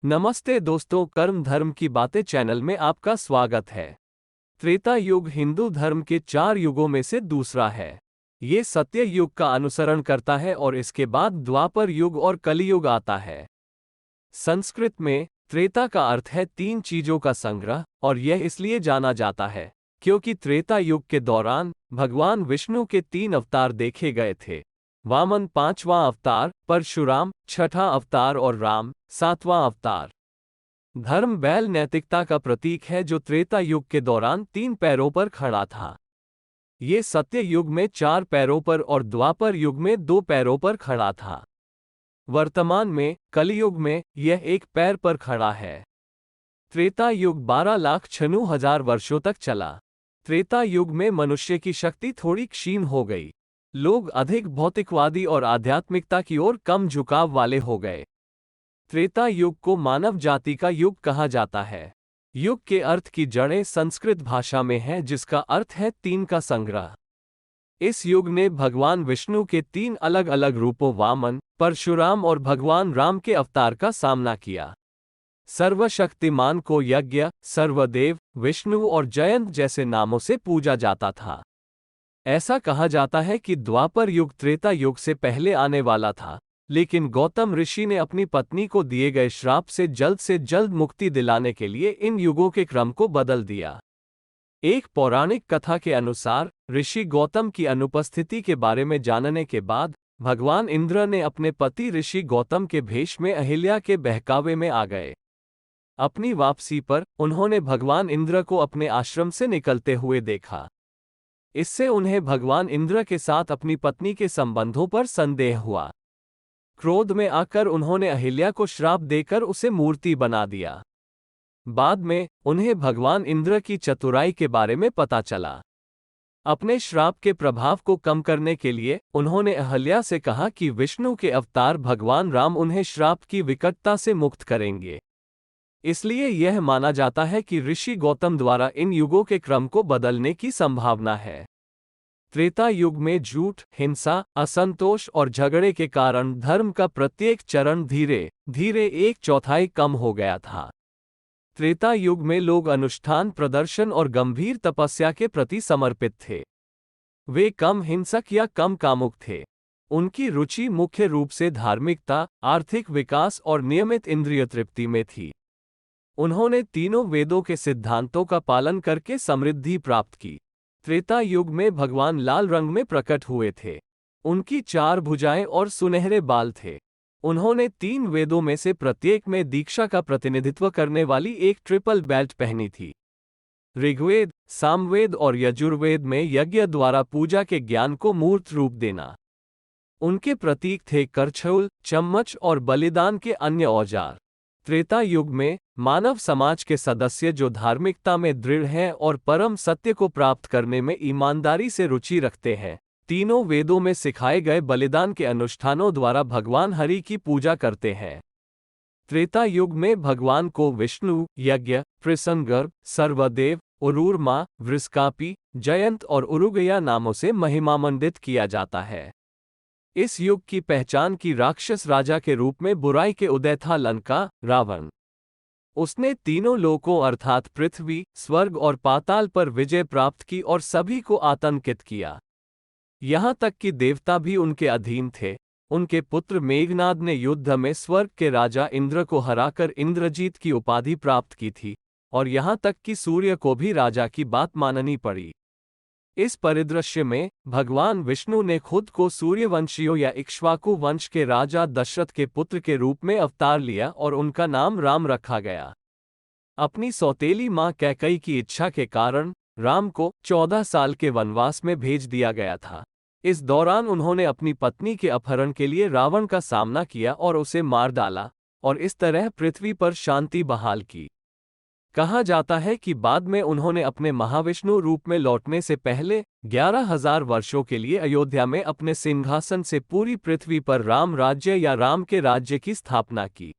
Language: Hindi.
नमस्ते दोस्तों, कर्म धर्म की बातें चैनल में आपका स्वागत है। त्रेता युग हिंदू धर्म के 4 युगों में से दूसरा है। ये सत्य युग का अनुसरण करता है और इसके बाद द्वापर युग और कलियुग आता है। संस्कृत में त्रेता का अर्थ है 3 चीजों का संग्रह, और यह इसलिए जाना जाता है क्योंकि त्रेता युग के दौरान भगवान विष्णु के 3 अवतार देखे गए थे। वामन 5वां अवतार, परशुराम 6ठा अवतार और राम 7वां अवतार। धर्म बैल नैतिकता का प्रतीक है जो त्रेता युग के दौरान 3 पैरों पर खड़ा था। ये सत्य युग में 4 पैरों पर और द्वापर युग में 2 पैरों पर खड़ा था। वर्तमान में कलियुग में यह 1 पैर पर खड़ा है। त्रेता युग 12,96,000 वर्षों तक चला। त्रेता युग में मनुष्य की शक्ति थोड़ी क्षीण हो गई। लोग अधिक भौतिकवादी और आध्यात्मिकता की ओर कम झुकाव वाले हो गए। त्रेता युग को मानव जाति का युग कहा जाता है। युग के अर्थ की जड़ें संस्कृत भाषा में हैं, जिसका अर्थ है 3 का संग्रह। इस युग ने भगवान विष्णु के 3 अलग अलग रूपों वामन, परशुराम और भगवान राम के अवतार का सामना किया। सर्वशक्तिमान को यज्ञ, सर्वदेव, विष्णु और जयंत जैसे नामों से पूजा जाता था। ऐसा कहा जाता है कि द्वापर युग त्रेता युग से पहले आने वाला था, लेकिन गौतम ऋषि ने अपनी पत्नी को दिए गए श्राप से जल्द मुक्ति दिलाने के लिए इन युगों के क्रम को बदल दिया। एक पौराणिक कथा के अनुसार ऋषि गौतम की अनुपस्थिति के बारे में जानने के बाद भगवान इंद्र ने अपने पति ऋषि गौतम के भेष में अहिल्या के बहकावे में आ गए। अपनी वापसी पर उन्होंने भगवान इंद्र को अपने आश्रम से निकलते हुए देखा। इससे उन्हें भगवान इंद्र के साथ अपनी पत्नी के संबंधों पर संदेह हुआ। क्रोध में आकर उन्होंने अहिल्या को श्राप देकर उसे मूर्ति बना दिया। बाद में उन्हें भगवान इंद्र की चतुराई के बारे में पता चला। अपने श्राप के प्रभाव को कम करने के लिए उन्होंने अहिल्या से कहा कि विष्णु के अवतार भगवान राम उन्हें श्राप की विकटता से मुक्त करेंगे। इसलिए यह माना जाता है कि ऋषि गौतम द्वारा इन युगों के क्रम को बदलने की संभावना है। त्रेता युग में झूठ, हिंसा, असंतोष और झगड़े के कारण धर्म का प्रत्येक चरण धीरे धीरे 1/4 कम हो गया था। त्रेता युग में लोग अनुष्ठान, प्रदर्शन और गंभीर तपस्या के प्रति समर्पित थे। वे कम हिंसक या कम कामुक थे। उनकी रुचि मुख्य रूप से धार्मिकता, आर्थिक विकास और नियमित इंद्रिय तृप्ति में थी। उन्होंने तीनों वेदों के सिद्धांतों का पालन करके समृद्धि प्राप्त की। त्रेता युग में भगवान लाल रंग में प्रकट हुए थे। उनकी 4 भुजाएं और सुनहरे बाल थे। उन्होंने 3 वेदों में से प्रत्येक में दीक्षा का प्रतिनिधित्व करने वाली एक ट्रिपल बेल्ट पहनी थी। ऋग्वेद, सामवेद और यजुर्वेद में यज्ञ द्वारा पूजा के ज्ञान को मूर्त रूप देना। उनके प्रतीक थे करछुल, चम्मच और बलिदान के अन्य औजार। त्रेता युग में मानव समाज के सदस्य जो धार्मिकता में दृढ़ हैं और परम सत्य को प्राप्त करने में ईमानदारी से रुचि रखते हैं, तीनों वेदों में सिखाए गए बलिदान के अनुष्ठानों द्वारा भगवान हरि की पूजा करते हैं। त्रेता युग में भगवान को विष्णु, यज्ञ, प्रसंगर्भ, सर्वदेव, उरूरमा, वृषकापि, जयंत और उरुगया नामों से महिमामंडित किया जाता है। इस युग की पहचान की राक्षस राजा के रूप में बुराई के उदय था लंका, रावण। उसने तीनों लोकों अर्थात पृथ्वी, स्वर्ग और पाताल पर विजय प्राप्त की और सभी को आतंकित किया। यहाँ तक कि देवता भी उनके अधीन थे। उनके पुत्र मेघनाद ने युद्ध में स्वर्ग के राजा इंद्र को हराकर इंद्रजीत की उपाधि प्राप्त की थी, और यहाँ तक कि सूर्य को भी राजा की बात माननी पड़ी। इस परिदृश्य में भगवान विष्णु ने खुद को सूर्यवंशियों या इक्ष्वाकु वंश के राजा दशरथ के पुत्र के रूप में अवतार लिया और उनका नाम राम रखा गया। अपनी सौतेली मां कैकेयी की इच्छा के कारण राम को 14 साल के वनवास में भेज दिया गया था। इस दौरान उन्होंने अपनी पत्नी के अपहरण के लिए रावण का सामना किया और उसे मार डाला, और इस तरह पृथ्वी पर शांति बहाल की। कहा जाता है कि बाद में उन्होंने अपने महाविष्णु रूप में लौटने से पहले 11,000 वर्षों के लिए अयोध्या में अपने सिंहासन से पूरी पृथ्वी पर राम राज्य या राम के राज्य की स्थापना की।